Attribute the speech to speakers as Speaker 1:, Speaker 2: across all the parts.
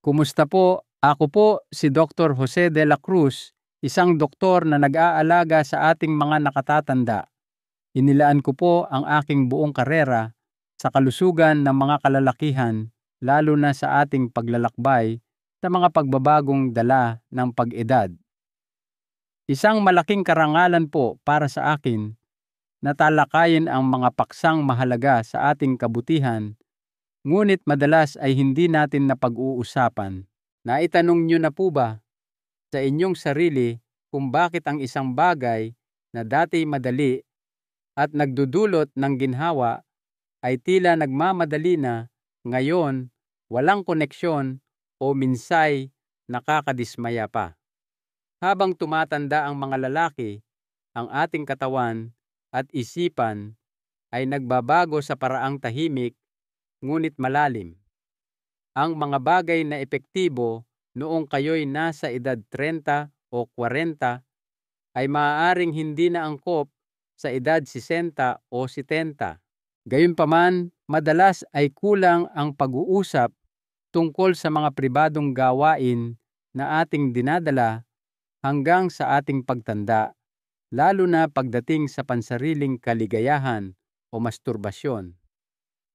Speaker 1: Kumusta po? Ako po si Dr. Jose de la Cruz, isang doktor na nag-aalaga sa ating mga nakatatanda. Inilaan ko po ang aking buong karera sa kalusugan ng mga kalalakihan, lalo na sa ating paglalakbay sa mga pagbabagong dala ng pag-edad. Isang malaking karangalan po para sa akin na talakayin ang mga paksang mahalaga sa ating kabutihan, ngunit madalas ay hindi natin napag-uusapan. Naitanong niyo na po ba sa inyong sarili kung bakit ang isang bagay na dati madali at nagdudulot ng ginhawa ay tila nagmamadali na ngayon, walang koneksyon o minsay nakakadismaya pa? Habang tumatanda ang mga lalaki, ang ating katawan at isipan ay nagbabago sa paraang tahimik ngunit malalim. Ang mga bagay na epektibo noong kayo'y nasa edad 30 o 40 ay maaaring hindi na angkop sa edad 60 o 70. Gayunpaman, madalas ay kulang ang pag-uusap tungkol sa mga pribadong gawain na ating dinadala hanggang sa ating pagtanda, lalo na pagdating sa pansariling kaligayahan o masturbasyon.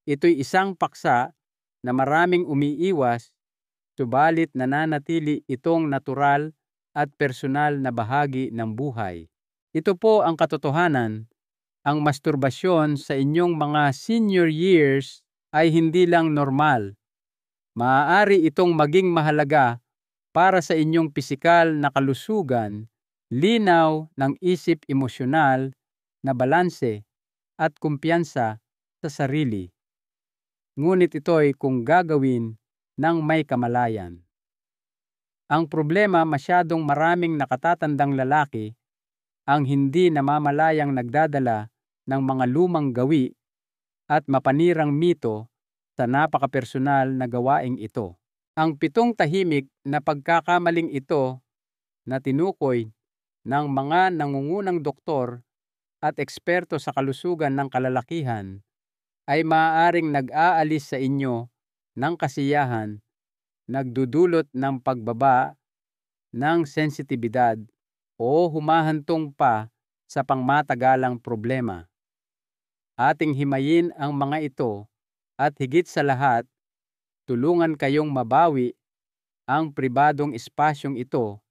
Speaker 1: Ito'y isang paksa na maraming umiiwas, subalit nananatili itong natural at personal na bahagi ng buhay. Ito po ang katotohanan. Ang masturbasyon sa inyong mga senior years ay hindi lang normal. Maaari itong maging mahalaga para sa inyong pisikal na kalusugan, linaw ng isip, emosyonal na balanse at kumpiyansa sa sarili. Ngunit ito'y kung gagawin ng may kamalayan. Ang problema, masyadong maraming nakatatandang lalaki ang hindi namamalayang nagdadala ng mga lumang gawi at mapanirang mito sa napakapersonal na gawaing ito. Ang 7 tahimik na pagkakamaling ito na tinukoy ng mga nangungunang doktor at eksperto sa kalusugan ng kalalakihan ay maaaring nag-aalis sa inyo ng kasiyahan, nagdudulot ng pagbaba ng sensitibidad o humahantong pa sa pangmatagalang problema. Ating himayin ang mga ito at higit sa lahat, tulungan kayong mabawi ang pribadong espasyong ito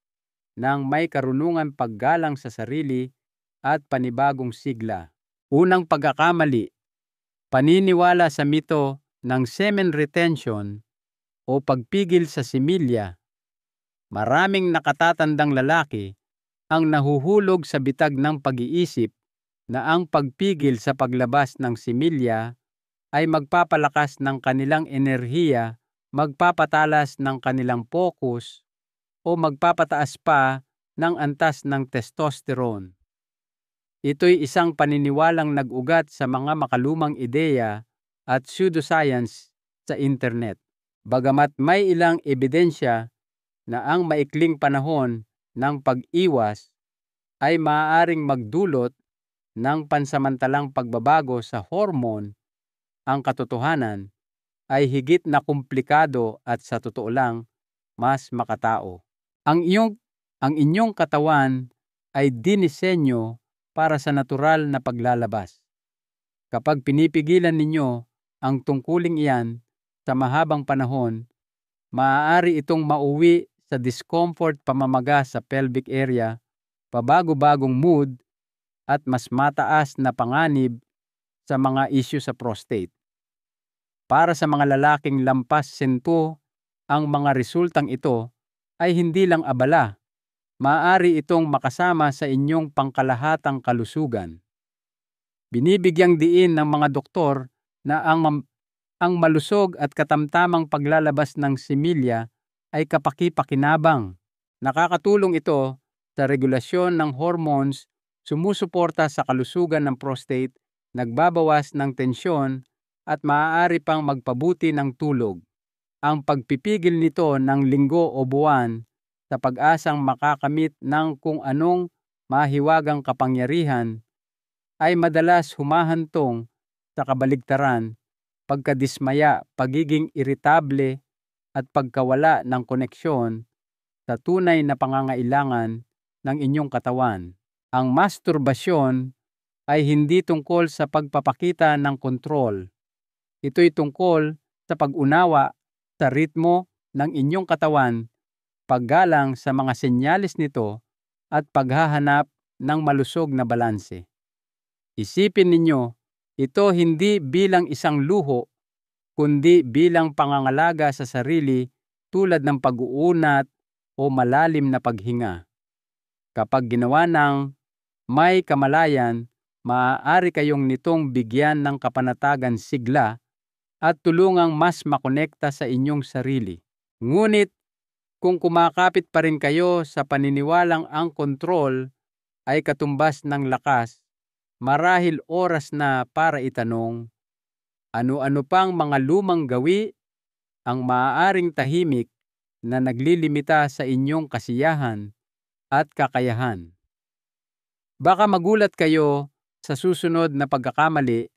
Speaker 1: ng may karunungan paggalang sa sarili at panibagong sigla. Unang pagkakamali, paniniwala sa mito ng semen retention o pagpigil sa similya. Maraming nakatatandang lalaki ang nahuhulog sa bitag ng pag-iisip na ang pagpigil sa paglabas ng similya ay magpapalakas ng kanilang enerhiya, magpapatalas ng kanilang focus, o magpapataas pa ng antas ng testosterone. Ito'y isang paniniwalang nag-ugat sa mga makalumang ideya at pseudoscience sa internet. Bagamat may ilang ebidensya na ang maikling panahon ng pag-iwas ay maaaring magdulot ng pansamantalang pagbabago sa hormone, ang katotohanan ay higit na komplikado at sa totoo lang, mas makatao. Ang inyong katawan ay dinisenyo para sa natural na paglalabas. Kapag pinipigilan ninyo ang tungkuling iyan sa mahabang panahon, maaari itong mauwi sa discomfort, pamamaga sa pelvic area, pabago-bagong mood, at mas mataas na panganib sa mga isyu sa prostate. Para sa mga lalaking lampas 10, ang mga resultang ito ay hindi lang abala. Maaari itong makasama sa inyong pangkalahatang kalusugan. Binibigyang diin ng mga doktor na ang malusog at katamtamang paglalabas ng similya ay kapaki-pakinabang. Nakakatulong ito sa regulasyon ng hormones, sumusuporta sa kalusugan ng prostate, nagbabawas ng tensyon, at maaari pang magpabuti ng tulog. Ang pagpipigil nito ng linggo o buwan sa pag-asang makakamit ng kung anong mahiwagang kapangyarihan ay madalas humahantong sa kabaligtaran, pagkadismaya, pagiging iritable, at pagkawala ng koneksyon sa tunay na pangangailangan ng inyong katawan. Ang masturbasyon ay hindi tungkol sa pagpapakita ng kontrol. Ito'y tungkol sa pag-unawa sa ritmo ng inyong katawan, paggalang sa mga senyales nito at paghahanap ng malusog na balanse. Isipin ninyo, ito hindi bilang isang luho, kundi bilang pangangalaga sa sarili tulad ng pag-uunat o malalim na paghinga. Kapag ginawa ng may kamalayan, maaari kayong nitong bigyan ng kapanatagan sigla at tulungang mas makonekta sa inyong sarili. Ngunit kung kumakapit pa rin kayo sa paniniwalang ang kontrol ay katumbas ng lakas, marahil oras na para itanong, ano-ano pang mga lumang gawi ang maaaring tahimik na naglilimita sa inyong kasiyahan at kakayahan. Baka magulat kayo sa susunod na pagkakamali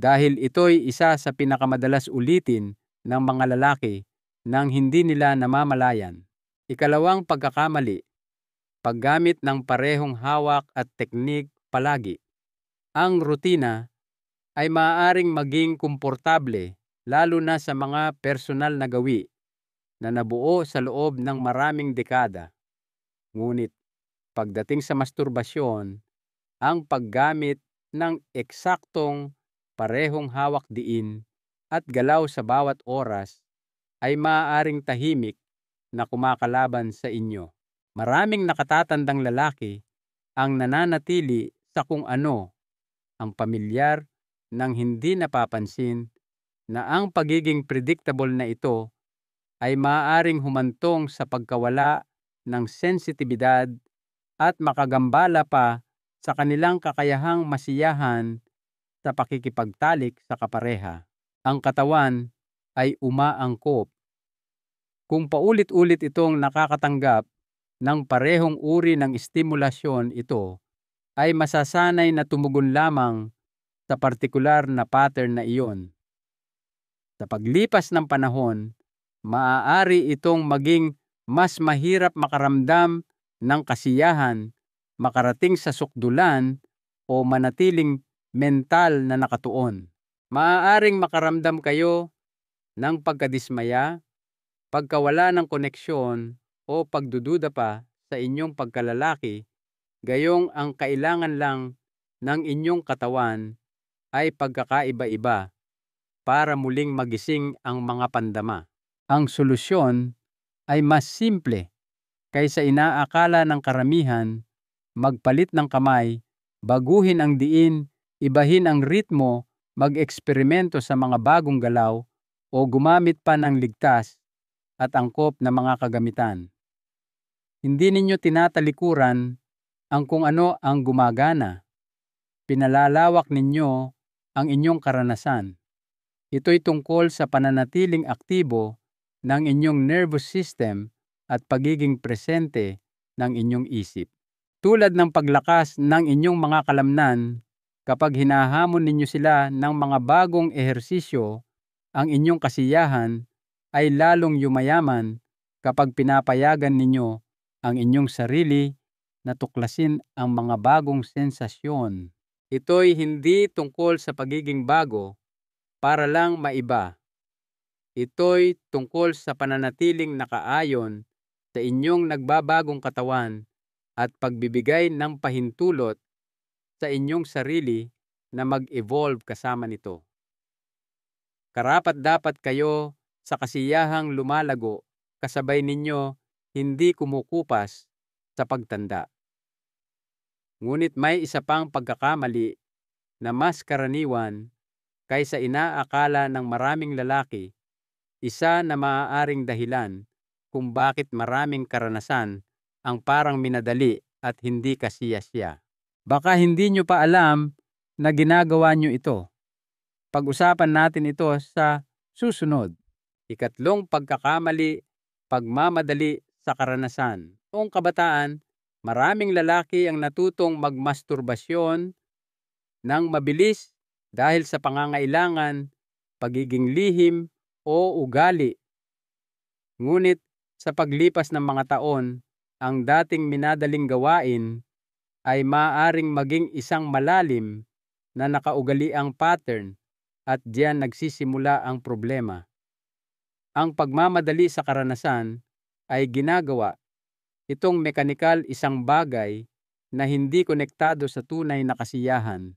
Speaker 1: dahil ito'y isa sa pinakamadalas ulitin ng mga lalaki nang hindi nila namamalayan. Ikalawang pagkakamali, paggamit ng parehong hawak at teknik palagi. Ang rutina ay maaaring maging komportable lalo na sa mga personal na gawi na nabuo sa loob ng maraming dekada. Ngunit pagdating sa masturbasyon, ang paggamit ng eksaktong parehong hawak diin at galaw sa bawat oras ay maaaring tahimik na kumakalaban sa inyo. Maraming nakatatandang lalaki ang nananatili sa kung ano ang pamilyar nang hindi napapansin na ang pagiging predictable na ito ay maaaring humantong sa pagkawala ng sensitibidad at makagambala pa sa kanilang kakayahang masiyahan sa pakikipagtalik sa kapareha. Ang katawan ay umaangkop. Kung paulit-ulit itong nakakatanggap ng parehong uri ng estimulasyon, ito ay masasanay na tumugon lamang sa partikular na pattern na iyon. Sa paglipas ng panahon, maaari itong maging mas mahirap makaramdam ng kasiyahan, makarating sa sukdulan o manatiling mental na nakatuon. Maaaring makaramdam kayo ng pagkadismaya, pagkawala ng koneksyon o pagdududa pa sa inyong pagkalalaki, gayong ang kailangan lang ng inyong katawan ay pagkakaiba-iba para muling magising ang mga pandama. Ang solusyon ay mas simple kaysa inaakala ng karamihan, magpalit ng kamay, baguhin ang diin, ibahin ang ritmo, mag-eksperimento sa mga bagong galaw, o gumamit pa ng ligtas at angkop na mga kagamitan. Hindi ninyo tinatalikuran ang kung ano ang gumagana. Pinalalawak ninyo ang inyong karanasan. Ito'y tungkol sa pananatiling aktibo ng inyong nervous system at pagiging presente ng inyong isip. Tulad ng paglakas ng inyong mga kalamnan, kapag hinahamon ninyo sila ng mga bagong ehersisyo, ang inyong kasiyahan ay lalong yumayaman kapag pinapayagan ninyo ang inyong sarili na tuklasin ang mga bagong sensasyon. Ito'y hindi tungkol sa pagiging bago para lang maiba. Ito'y tungkol sa pananatiling nakaayon sa inyong nagbabagong katawan at pagbibigay ng pahintulot sa inyong sarili na mag-evolve kasama nito. Karapat-dapat kayo sa kasiyahang lumalago kasabay ninyo, hindi kumukupas sa pagtanda. Ngunit may isa pang pagkakamali na mas karaniwan kaysa inaakala ng maraming lalaki, isa na maaaring dahilan kung bakit maraming karanasan ang parang minadali at hindi kasiyasiya. Baka hindi nyo pa alam na ginagawa nyo ito. Pag-usapan natin ito sa susunod. Ikatlong pagkakamali, pagmamadali sa karanasan. Noong kabataan, maraming lalaki ang natutong magmasturbasyon ng mabilis dahil sa pangangailangan, pagiging lihim o ugali. Ngunit sa paglipas ng mga taon, ang dating minadaling gawain ay maaaring maging isang malalim na nakaugaliang pattern at diyan nagsisimula ang problema. Ang pagmamadali sa karanasan ay ginagawa itong mekanikal isang bagay na hindi konektado sa tunay na kasiyahan.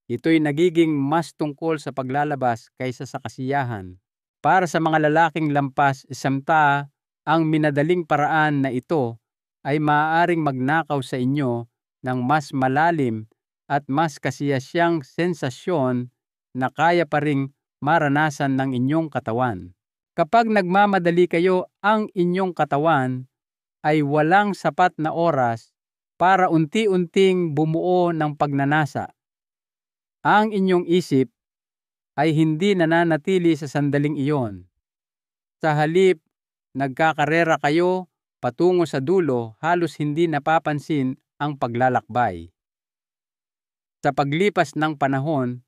Speaker 1: Ito'y nagiging mas tungkol sa paglalabas kaysa sa kasiyahan. Para sa mga lalaking lampas isamta, ang minadaling paraan na ito ay maaaring magnakaw sa inyo ng mas malalim at mas kasiyasyang sensasyon na kaya pa ring maranasan ng inyong katawan. Kapag nagmamadali kayo, ang inyong katawan ay walang sapat na oras para unti-unting bumuo ng pagnanasa. Ang inyong isip ay hindi nananatili sa sandaling iyon. Sa halip, nagkakarera kayo patungo sa dulo, halos hindi napapansin ang paglalakbay. Sa paglipas ng panahon,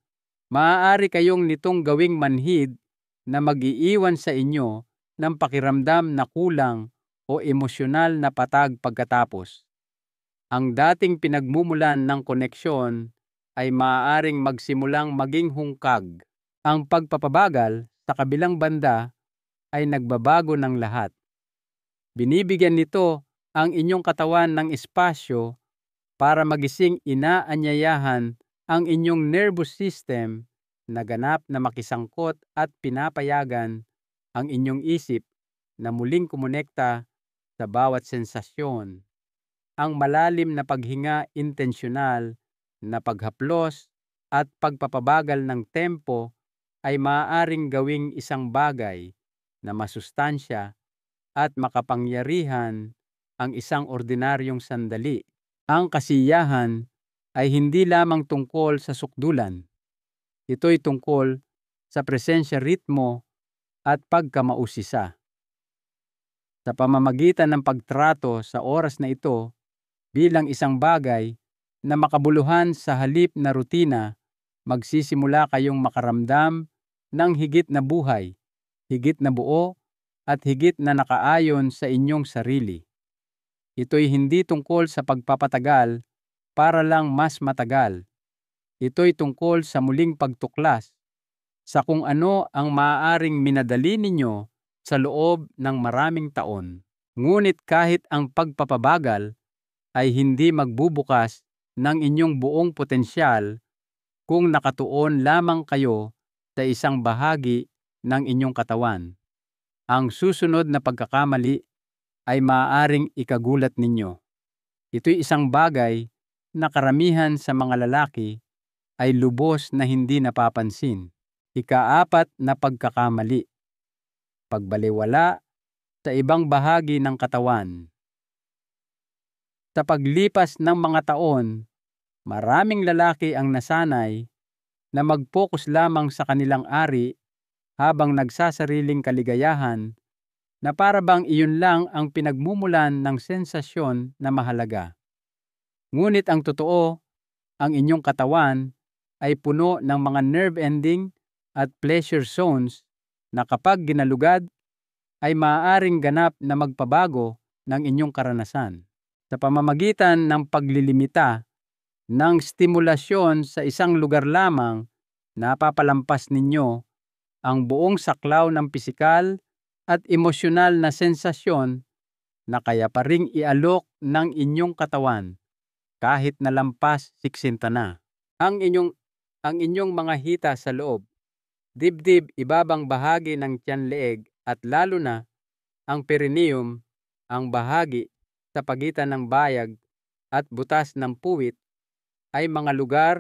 Speaker 1: maaari kayong nitong gawing manhid na mag-iiwan sa inyo ng pakiramdam na kulang o emosyonal na patag pagkatapos. Ang dating pinagmumulan ng koneksyon ay maaaring magsimulang maging hungkag. Ang pagpapabagal sa kabilang banda ay nagbabago ng lahat. Binibigyan nito ang inyong katawan ng espasyo para magising, inaanyayahan ang inyong nervous system na ganap na makisangkot at pinapayagan ang inyong isip na muling kumonekta sa bawat sensasyon. Ang malalim na paghinga, intensyonal na paghaplos at pagpapabagal ng tempo ay maaaring gawing isang bagay na masustansya at makapangyarihan ang isang ordinaryong sandali. Ang kasiyahan ay hindi lamang tungkol sa sukdulan. Ito'y tungkol sa presensya, ritmo at pagkamausisa. Sa pamamagitan ng pagtrato sa oras na ito bilang isang bagay na makabuluhan sa halip na rutina, magsisimula kayong makaramdam ng higit na buhay, higit na buo, at higit na nakaayon sa inyong sarili. Ito'y hindi tungkol sa pagpapatagal para lang mas matagal. Ito'y tungkol sa muling pagtuklas sa kung ano ang maaaring minadali ninyo sa loob ng maraming taon. Ngunit kahit ang pagpapabagal ay hindi magbubukas ng inyong buong potensyal kung nakatuon lamang kayo sa isang bahagi ng inyong katawan. Ang susunod na pagkakamali ay maaaring ikagulat ninyo. Ito'y isang bagay na karamihan sa mga lalaki ay lubos na hindi napapansin. Ika-4 na pagkakamali: pagbalewala sa ibang bahagi ng katawan. Sa paglipas ng mga taon, maraming lalaki ang nasanay na mag-focus lamang sa kanilang ari habang nagsasariling kaligayahan na para bang iyon lang ang pinagmumulan ng sensasyon na mahalaga. Ngunit ang totoo, ang inyong katawan ay puno ng mga nerve ending at pleasure zones na kapag ginalugad ay maaaring ganap na magpabago ng inyong karanasan. Sa pamamagitan ng paglilimita ng stimulasyon sa isang lugar lamang, napapalampas ninyo ang buong saklaw ng pisikal at emosyonal na sensasyon na kaya pa ring ialok ng inyong katawan kahit nalampas 60 na. Ang inyong mga hita sa loob, dibdib, ibabang bahagi ng tiyan-leeg at lalo na ang perineum, ang bahagi sa pagitan ng bayag at butas ng puwit, ay mga lugar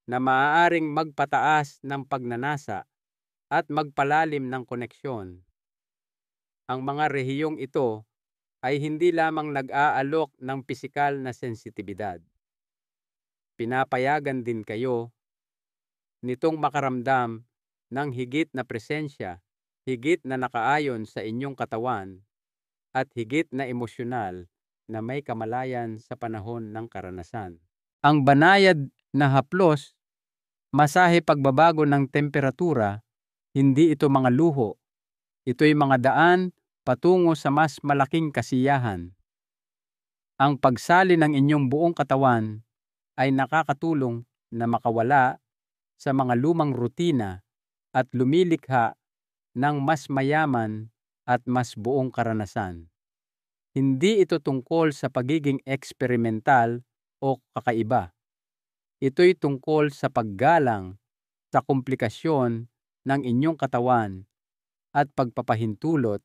Speaker 1: na maaaring magpataas ng pagnanasa at magpalalim ng koneksyon. Ang mga rehiyong ito ay hindi lamang nag-aalok ng pisikal na sensitibidad. Pinapayagan din kayo nitong makaramdam ng higit na presensya, higit na nakaayon sa inyong katawan, at higit na emosyonal na may kamalayan sa panahon ng karanasan. Ang banayad na haplos, masahe, pagbabago ng temperatura, hindi ito mga luho. Ito'y mga daan patungo sa mas malaking kasiyahan. Ang pagsali ng inyong buong katawan ay nakakatulong na makawala sa mga lumang rutina at lumilikha ng mas mayaman at mas buong karanasan. Hindi ito tungkol sa pagiging eksperimental o kakaiba. Ito'y tungkol sa paggalang sa komplikasyon ng inyong katawan at pagpapahintulot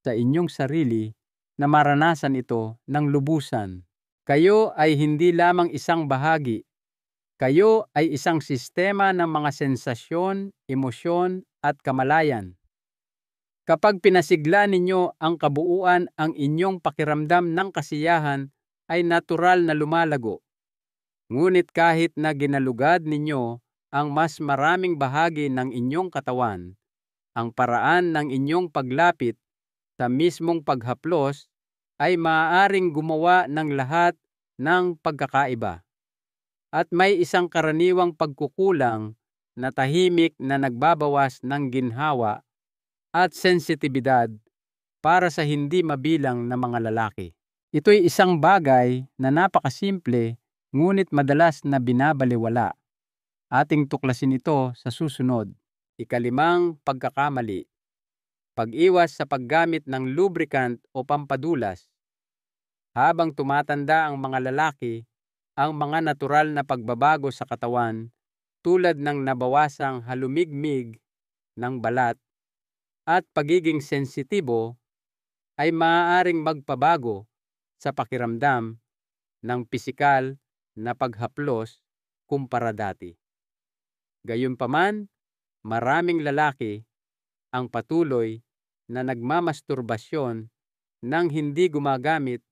Speaker 1: sa inyong sarili na maranasan ito ng lubusan. Kayo ay hindi lamang isang bahagi. Kayo ay isang sistema ng mga sensasyon, emosyon at kamalayan. Kapag pinasigla ninyo ang kabuuan, ang inyong pakiramdam ng kasiyahan ay natural na lumalago. Ngunit kahit na ginalugad ninyo ang mas maraming bahagi ng inyong katawan, ang paraan ng inyong paglapit sa mismong paghaplos ay maaaring gumawa ng lahat ng pagkakaiba. At may isang karaniwang pagkukulang na tahimik na nagbabawas ng ginhawa at sensitibidad para sa hindi mabilang na mga lalaki. Ito'y isang bagay na napakasimple ngunit madalas na binabalewala. Ating tuklasin ito sa susunod. 5, pagkakamali. Pag-iwas sa paggamit ng lubricant o pampadulas. Habang tumatanda ang mga lalaki, ang mga natural na pagbabago sa katawan tulad ng nabawasang halumigmig ng balat at pagiging sensitibo ay maaaring magpabago sa pakiramdam ng pisikal na paghaplos kumpara dati. Gayunpaman, maraming lalaki ang patuloy na nagmamasturbasyon nang hindi gumagamit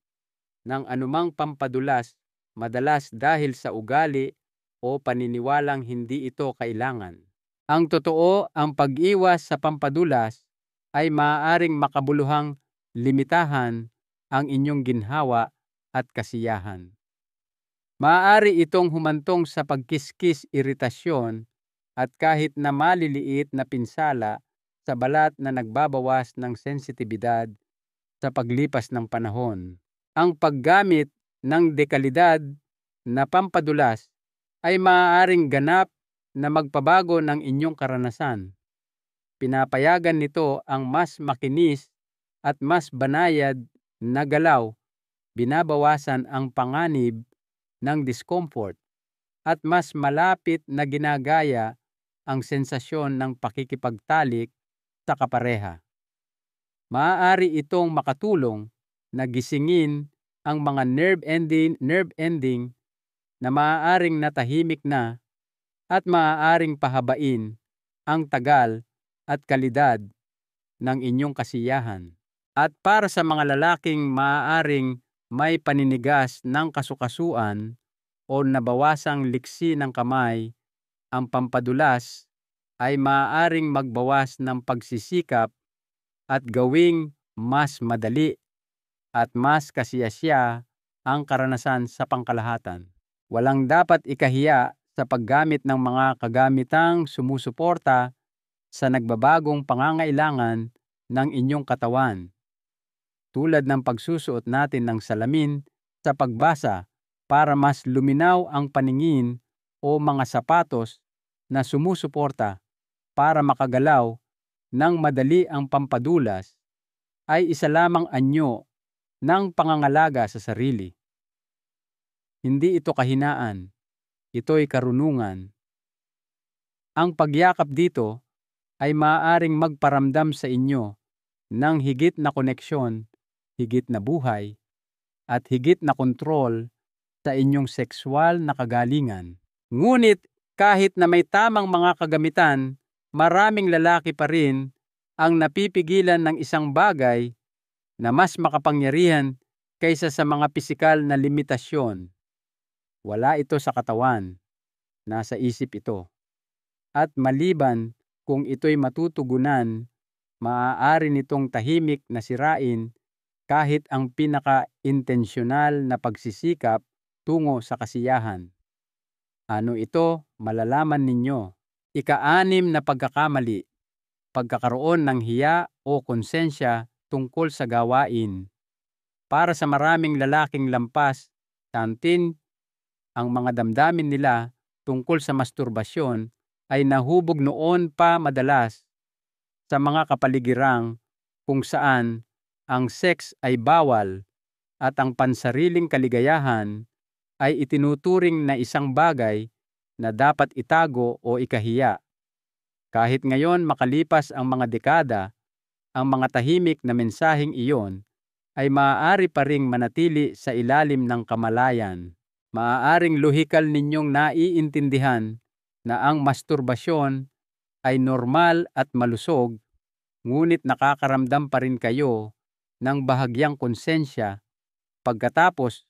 Speaker 1: ng anumang pampadulas, madalas dahil sa ugali o paniniwalang hindi ito kailangan. Ang totoo, ang pag-iwas sa pampadulas ay maaaring makabuluhang limitahan ang inyong ginhawa at kasiyahan. Maaari itong humantong sa pagkiskis, iritasyon, at kahit na maliliit na pinsala sa balat na nagbabawas ng sensitibidad sa paglipas ng panahon. Ang paggamit ng dekalidad na pampadulas ay maaaring ganap na magpabago ng inyong karanasan. Pinapayagan nito ang mas makinis at mas banayad na galaw, binabawasan ang panganib ng discomfort at mas malapit na ginagaya ang sensasyon ng pakikipagtalik sa kapareha. Maaari itong makatulong na gisingin ang mga nerve ending na maaaring natahimik na at maaaring pahabain ang tagal at kalidad ng inyong kasiyahan. At para sa mga lalaking maaaring may paninigas ng kasukasuan o nabawasang liksi ng kamay, ang pampadulas ay maaaring magbawas ng pagsisikap at gawing mas madali at mas kasiyasiya ang karanasan sa pangkalahatan. Walang dapat ikahiya sa paggamit ng mga kagamitang sumusuporta sa nagbabagong pangangailangan ng inyong katawan, tulad ng pagsusuot natin ng salamin sa pagbasa para mas luminaw ang paningin o mga sapatos na sumusuporta para makagalaw ng madali ang pampadulas ay isa lamang anyo ng pangangalaga sa sarili. Hindi ito kahinaan, ito'y karunungan. Ang pagyakap dito ay maaaring magparamdam sa inyo ng higit na koneksyon, higit na buhay, at higit na kontrol sa inyong sexual na kagalingan. Ngunit kahit na may tamang mga kagamitan, maraming lalaki pa rin ang napipigilan ng isang bagay na mas makapangyarihan kaysa sa mga pisikal na limitasyon. Wala ito sa katawan, nasa isip ito. At maliban kung ito'y matutugunan, maaari nitong tahimik na sirain kahit ang pinaka-intensyonal na pagsisikap tungo sa kasiyahan. Ano ito? Malalaman ninyo. 6 na pagkakamali. Pagkakaroon ng hiya o konsensya tungkol sa gawain. Para sa maraming lalaking lampas sa antin, ang mga damdamin nila tungkol sa masturbasyon ay nahubog noon pa madalas sa mga kapaligirang kung saan ang sex ay bawal at ang pansariling kaligayahan ay itinuturing na isang bagay na dapat itago o ikahiya. Kahit ngayon makalipas ang mga dekada, ang mga tahimik na mensaheng iyon ay maaari pa ring manatili sa ilalim ng kamalayan. Maaaring lohikal ninyong naiintindihan na ang masturbasyon ay normal at malusog, ngunit nakakaramdam pa rin kayo ng bahagyang konsensya pagkatapos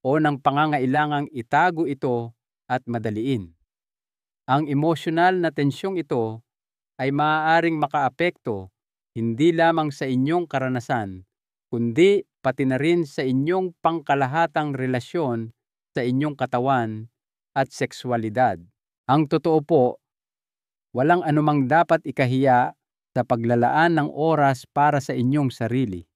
Speaker 1: o ng pangangailangang itago ito at madaliin. Ang emosyonal na tensyong ito ay maaaring makaapekto hindi lamang sa inyong karanasan, kundi pati na rin sa inyong pangkalahatang relasyon sa inyong katawan at sexualidad. Ang totoo po, walang anumang dapat ikahiya sa paglalaan ng oras para sa inyong sarili.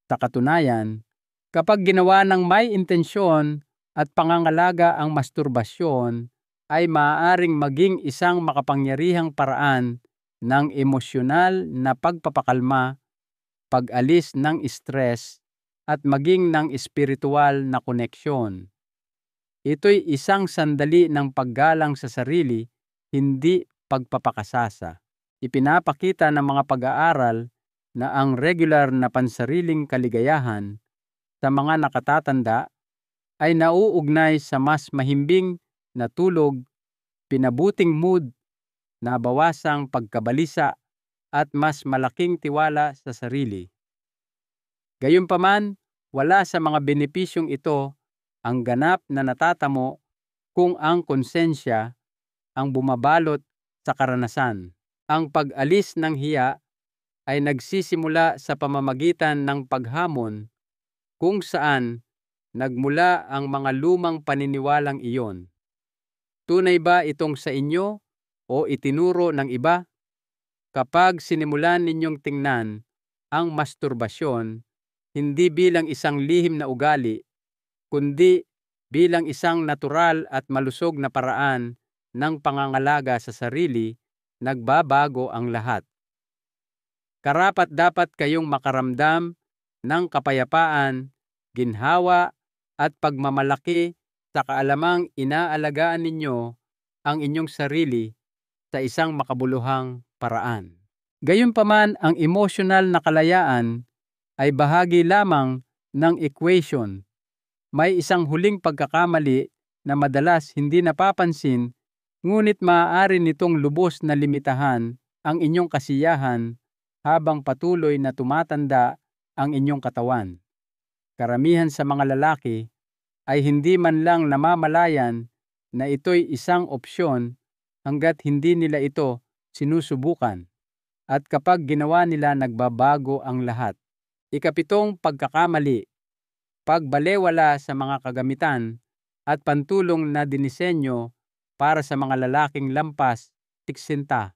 Speaker 1: Sa katunayan, kapag ginawa ng may intensyon at pangangalaga ang masturbasyon, ay maaaring maging isang makapangyarihang paraan ng emosyonal na pagpapakalma, pag-alis ng stress, at maging ng espiritual na koneksyon. Ito'y isang sandali ng paggalang sa sarili, hindi pagpapakasasa. Ipinapakita ng mga pag-aaral na ang regular na pansariling kaligayahan sa mga nakatatanda ay nauugnay sa mas mahimbing na tulog, pinabuting mood, nabawasang pagkabalisa, at mas malaking tiwala sa sarili. Gayunpaman, wala sa mga benepisyong ito ang ganap na natatamo kung ang konsensya ang bumabalot sa karanasan. Ang pag-alis ng hiya ay nagsisimula sa pamamagitan ng paghamon kung saan nagmula ang mga lumang paniniwalang iyon. Tunay ba itong sa inyo o itinuro ng iba? Kapag sinimulan ninyong tingnan ang masturbasyon hindi bilang isang lihim na ugali, kundi bilang isang natural at malusog na paraan ng pangangalaga sa sarili, nagbabago ang lahat. Karapat-dapat kayong makaramdam ng kapayapaan, ginhawa at pagmamalaki sa kaalamang inaalagaan ninyo ang inyong sarili sa isang makabuluhang paraan. Gayunpaman, ang emosyonal na kalayaan ay bahagi lamang ng equation. May isang huling pagkakamali na madalas hindi napapansin, ngunit maaari nitong lubos na limitahan ang inyong kasiyahan habang patuloy na tumatanda ang inyong katawan. Karamihan sa mga lalaki ay hindi man lang namamalayan na ito'y isang opsyon hanggat hindi nila ito sinusubukan. At kapag ginawa nila, nagbabago ang lahat. Ikapitong pagkakamali, pagbalewala sa mga kagamitan at pantulong na dinisenyo para sa mga lalaking lampas, tiksinta.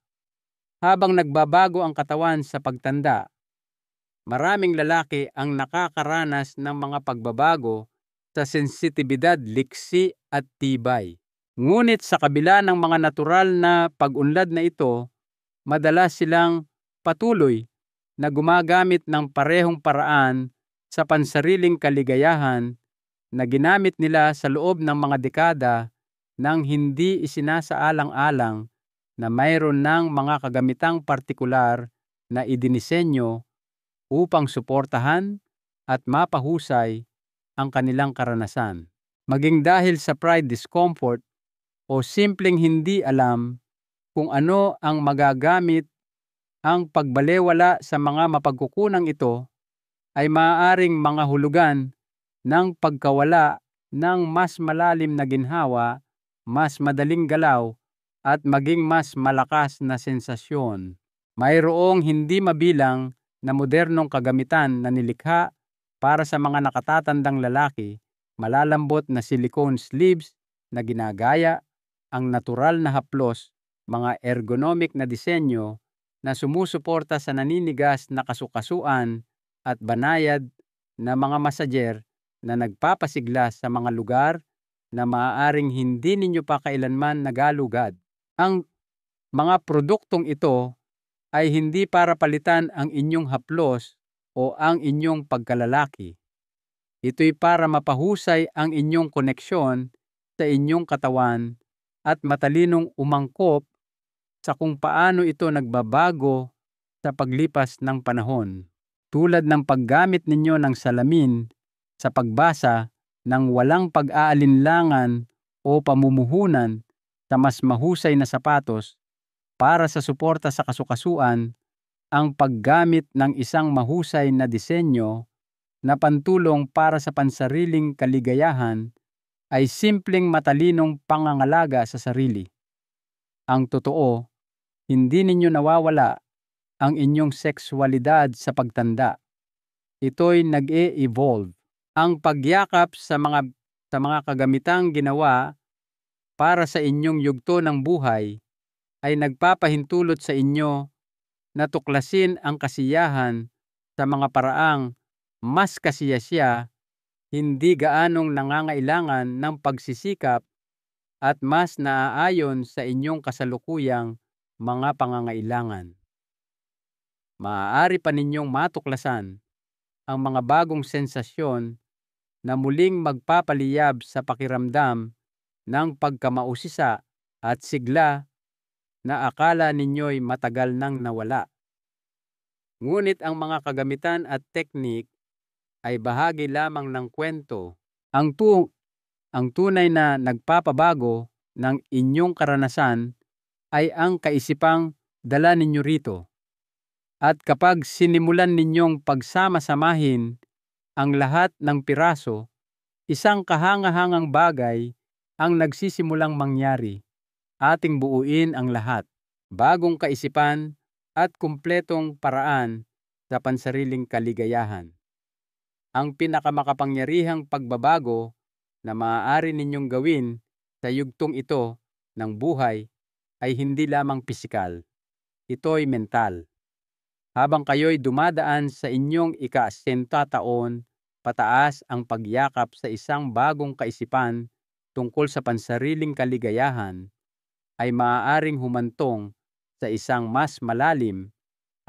Speaker 1: Habang nagbabago ang katawan sa pagtanda, maraming lalaki ang nakakaranas ng mga pagbabago sa sensitibidad, liksi at tibay. Ngunit sa kabila ng mga natural na pag-unlad na ito, madalas silang patuloy na gumagamit ng parehong paraan sa pansariling kaligayahan na ginamit nila sa loob ng mga dekada nang hindi isinasaalang-alang na mayroon ng mga kagamitang partikular na idinisenyo upang suportahan at mapahusay ang kanilang karanasan. Maging dahil sa pride, discomfort, o simpleng hindi alam kung ano ang magagamit, ang pagbalewala sa mga mapagkukunang ito ay maaaring mga hulugan ng pagkawala ng mas malalim na ginhawa, mas madaling galaw, at maging mas malakas na sensasyon. Mayroong hindi mabilang na modernong kagamitan na nilikha para sa mga nakatatandang lalaki, malalambot na silicone sleeves na ginagaya ang natural na haplos, mga ergonomic na disenyo na sumusuporta sa naninigas na kasukasuan at banayad na mga masager na nagpapasigla sa mga lugar na maaaring hindi ninyo pa kailanman nagalugad. Ang mga produktong ito ay hindi para palitan ang inyong haplos o ang inyong pagkalalaki. Ito'y para mapahusay ang inyong koneksyon sa inyong katawan at matalinong umangkop sa kung paano ito nagbabago sa paglipas ng panahon. Tulad ng paggamit ninyo ng salamin sa pagbasa ng walang pag-aalinlangan o pamumuhunan sa mas mahusay na sapatos para sa suporta sa kasukasuan, ang paggamit ng isang mahusay na disenyo na pantulong para sa pansariling kaligayahan ay simpleng matalinong pangangalaga sa sarili. Ang totoo, hindi ninyo nawawala ang inyong sexualidad sa pagtanda. Ito'y nag-e-evolve. Ang pagyakap sa mga kagamitang ginawa para sa inyong yugto ng buhay ay nagpapahintulot sa inyo na tuklasin ang kasiyahan sa mga paraang mas kasiyasiya, hindi gaanong nangangailangan ng pagsisikap at mas naaayon sa inyong kasalukuyang mga pangangailangan. Maaari pa ninyong matuklasan ang mga bagong sensasyon na muling magpapaliyab sa pakiramdam ng pagkamausisa at sigla na akala ninyo'y matagal nang nawala. Ngunit ang mga kagamitan at teknik ay bahagi lamang ng kwento. Ang tunay na nagpapabago ng inyong karanasan ay ang kaisipang dala ninyo rito. At kapag sinimulan ninyong pagsama-samahin ang lahat ng piraso, isang kahangahangang bagay ang nagsisimulang mangyari. Ating buuin ang lahat. Bagong kaisipan at kumpletong paraan sa pansariling kaligayahan. Ang pinakamakapangyarihang pagbabago na maaari ninyong gawin sa yugtong ito ng buhay ay hindi lamang pisikal. Ito'y mental. Habang kayo'y dumadaan sa inyong ika-80 taon, pataas ang pagyakap sa isang bagong kaisipan tungkol sa pansariling kaligayahan ay maaaring humantong sa isang mas malalim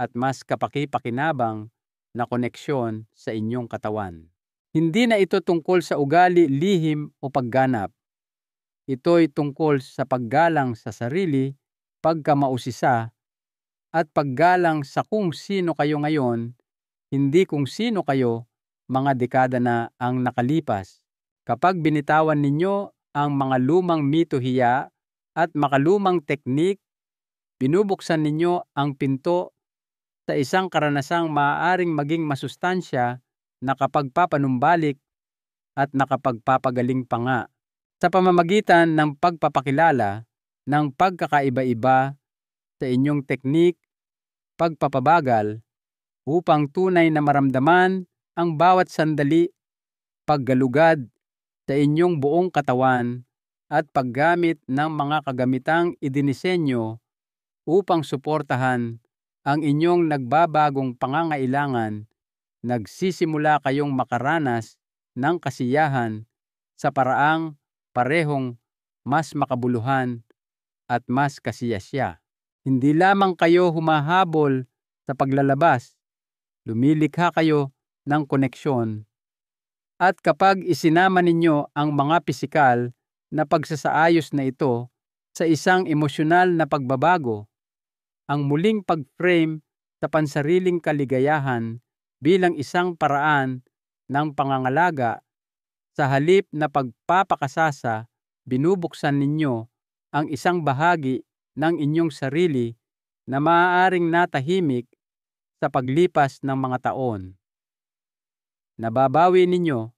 Speaker 1: at mas kapaki-pakinabang na koneksyon sa inyong katawan. Hindi na ito tungkol sa ugali, lihim o pagganap. Ito'y tungkol sa paggalang sa sarili, pagkamausisa, at paggalang sa kung sino kayo ngayon, hindi kung sino kayo mga dekada na ang nakalipas. Kapag binitawan ninyo ang mga lumang mito-hiya at makalumang teknik, binubuksan ninyo ang pinto sa isang karanasang maaaring maging masustansya, nakapagpapanumbalik at nakapagpapagaling pa nga sa pamamagitan ng pagpapakilala ng pagkakaiba-iba sa inyong teknik, pagpapabagal upang tunay na maramdaman ang bawat sandali, paggalugad sa inyong buong katawan at paggamit ng mga kagamitang idinisenyo upang suportahan ang inyong nagbabagong pangangailangan. Nagsisimula kayong makaranas ng kasiyahan sa paraang parehong mas makabuluhan at mas kasiyasya. Hindi lamang kayo humahabol sa paglalabas, lumilikha kayo ng koneksyon. At kapag isinama ninyo ang mga pisikal na pagsasaayos na ito sa isang emosyonal na pagbabago, ang muling pag-frame sa pansariling kaligayahan bilang isang paraan ng pangangalaga sa halip na pagpapakasasa, binubuksan ninyo ang isang bahagi ng inyong sarili na maaaring natahimik sa paglipas ng mga taon. Nababawi ninyo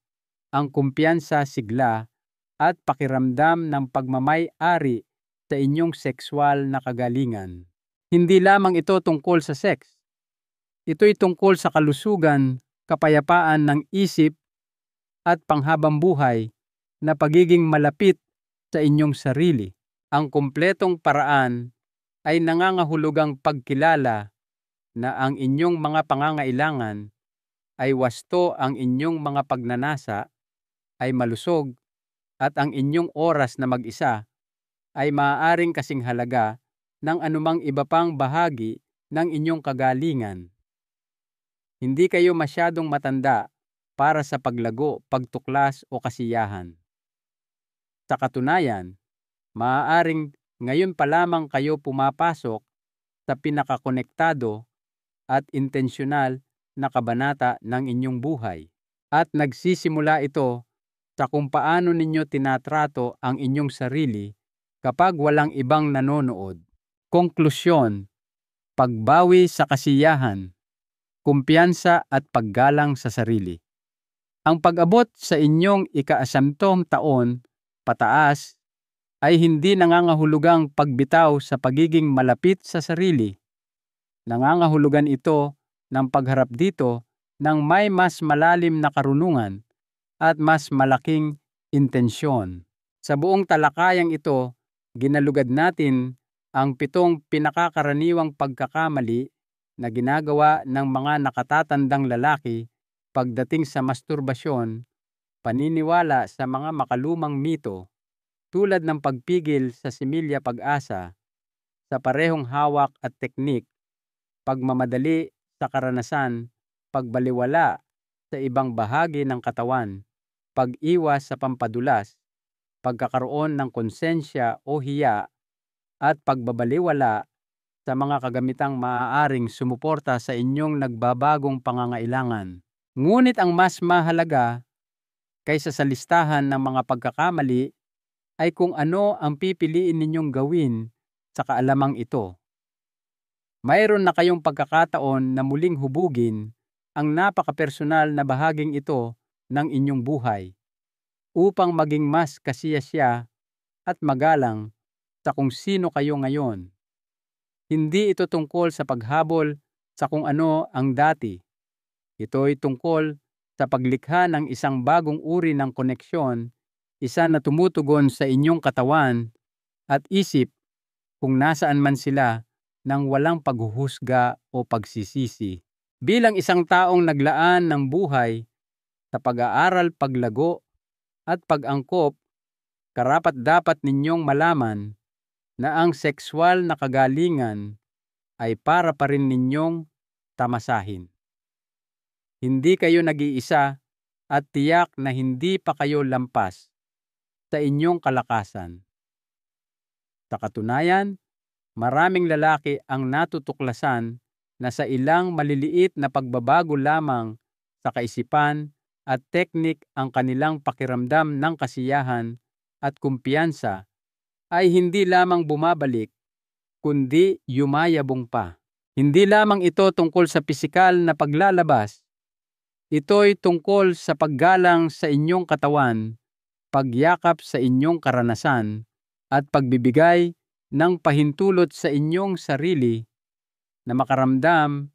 Speaker 1: ang kumpiyansa, sigla at pakiramdam ng pagmamay-ari sa inyong sexual na kagalingan. Hindi lamang ito tungkol sa sex. Ito'y tungkol sa kalusugan, kapayapaan ng isip at panghabang buhay na pagiging malapit sa inyong sarili. Ang kumpletong paraan ay nangangahulugang pagkilala na ang inyong mga pangangailangan ay wasto, ang inyong mga pagnanasa ay malusog, at ang inyong oras na mag-isa ay maaaring kasing halaga ng anumang iba pang bahagi ng inyong kagalingan. Hindi kayo masyadong matanda para sa paglago, pagtuklas o kasiyahan. Sa katunayan, maaaring ngayon pa lamang kayo pumapasok sa pinakakonektado at intensyonal na kabanata ng inyong buhay. At nagsisimula ito sa kung paano ninyo tinatrato ang inyong sarili kapag walang ibang nanonood. Konklusyon: pagbawi sa kasiyahan, kumpiyansa at paggalang sa sarili. Ang pag-abot sa inyong ika-80 taon pataas ay hindi nangangahulugang pagbitaw sa pagiging malapit sa sarili. Nangangahulugan ito ng pagharap dito ng may mas malalim na karunungan at mas malaking intensyon. Sa buong talakayang ito, ginalugad natin ang 7 pinakakaraniwang pagkakamali na ginagawa ng mga nakatatandang lalaki pagdating sa masturbasyon, paniniwala sa mga makalumang mito tulad ng pagpigil sa similya pag-asa, sa parehong hawak at teknik, pagmamadali sa karanasan, pagbaliwala sa ibang bahagi ng katawan, pag-iwas sa pampadulas, pagkakaroon ng konsensya o hiya, at pagbabaliwala sa mga kagamitang maaaring sumuporta sa inyong nagbabagong pangangailangan. Ngunit ang mas mahalaga kaysa sa listahan ng mga pagkakamali ay kung ano ang pipiliin ninyong gawin sa kaalamang ito. Mayroon na kayong pagkakataon na muling hubugin ang napakapersonal na bahaging ito ng inyong buhay upang maging mas kasiyasya at magalang sa kung sino kayo ngayon. Hindi ito tungkol sa paghabol sa kung ano ang dati. Ito'y tungkol sa paglikha ng isang bagong uri ng koneksyon, isa na tumutugon sa inyong katawan at isip kung nasaan man sila nang walang paghuhusga o pagsisisi. Bilang isang taong naglaan ng buhay sa pag-aaral, paglago at pag-angkop, karapat-dapat ninyong malaman na ang sexual na kagalingan ay para pa rin ninyong tamasahin. Hindi kayo nag-iisa at tiyak na hindi pa kayo lampas sa inyong kalakasan. Sa katunayan, maraming lalaki ang natutuklasan na sa ilang maliliit na pagbabago lamang sa kaisipan at teknik ang kanilang pakiramdam ng kasiyahan at kumpiyansa ay hindi lamang bumabalik, kundi yumayabong pa. Hindi lamang ito tungkol sa pisikal na paglalabas. Ito'y tungkol sa paggalang sa inyong katawan, pagyakap sa inyong karanasan, at pagbibigay ng pahintulot sa inyong sarili na makaramdam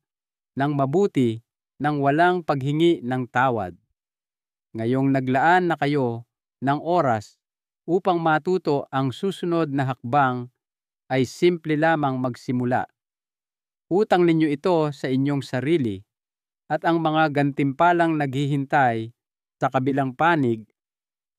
Speaker 1: ng mabuti nang walang paghingi ng tawad. Ngayong naglaan na kayo ng oras upang matuto, ang susunod na hakbang ay simple lamang magsimula. Utang ninyo ito sa inyong sarili at ang mga gantimpalang naghihintay sa kabilang panig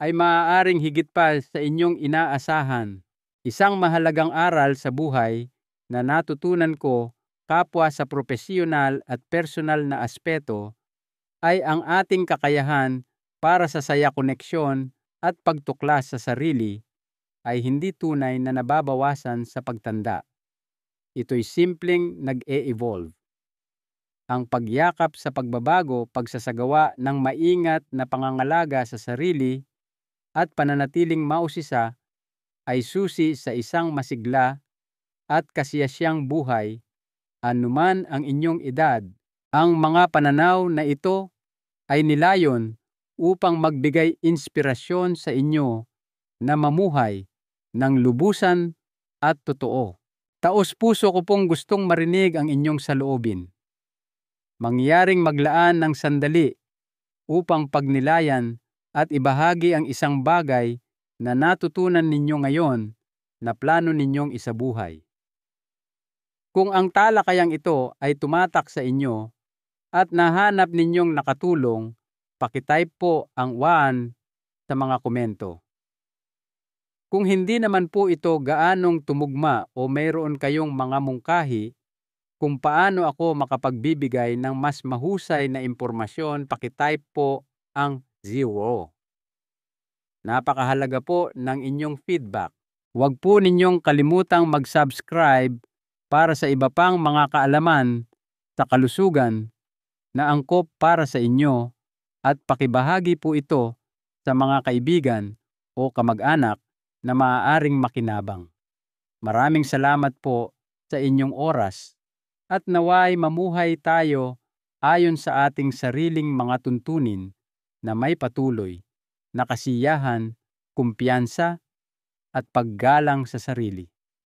Speaker 1: ay maaaring higit pa sa inyong inaasahan. Isang mahalagang aral sa buhay na natutunan ko kapwa sa profesional at personal na aspeto ay ang ating kakayahan para sa saya koneksyon at pagtuklas sa sarili ay hindi tunay na nababawasan sa pagtanda. Ito'y simpleng nag-e-evolve. Ang pagyakap sa pagbabago, pagsasagawa ng maingat na pangangalaga sa sarili at pananatiling mausisa ay susi sa isang masigla at kasiyasyang buhay, anuman ang inyong edad. Ang mga pananaw na ito ay nilayon upang magbigay inspirasyon sa inyo na mamuhay ng lubusan at totoo. Taos-puso ko pong gustong marinig ang inyong saloobin. Mangyaring maglaan ng sandali upang pagnilayan at ibahagi ang isang bagay na natutunan ninyo ngayon na plano ninyong isabuhay. Kung ang talakayang ito ay tumatak sa inyo at nahanap ninyong nakatulong, pakitype po ang 1 sa mga komento. Kung hindi naman po ito gaanong tumugma o mayroon kayong mga mungkahi kung paano ako makapagbibigay ng mas mahusay na impormasyon, pakitype po ang 0. Napakahalaga po ng inyong feedback. Huwag po ninyong kalimutang mag-subscribe para sa iba pang mga kaalaman sa kalusugan na angkop para sa inyo at pakibahagi po ito sa mga kaibigan o kamag-anak na maaaring makinabang. Maraming salamat po sa inyong oras at naway mamuhay tayo ayon sa ating sariling mga tuntunin na may patuloy na kasiyahan, kumpiyansa at paggalang sa sarili.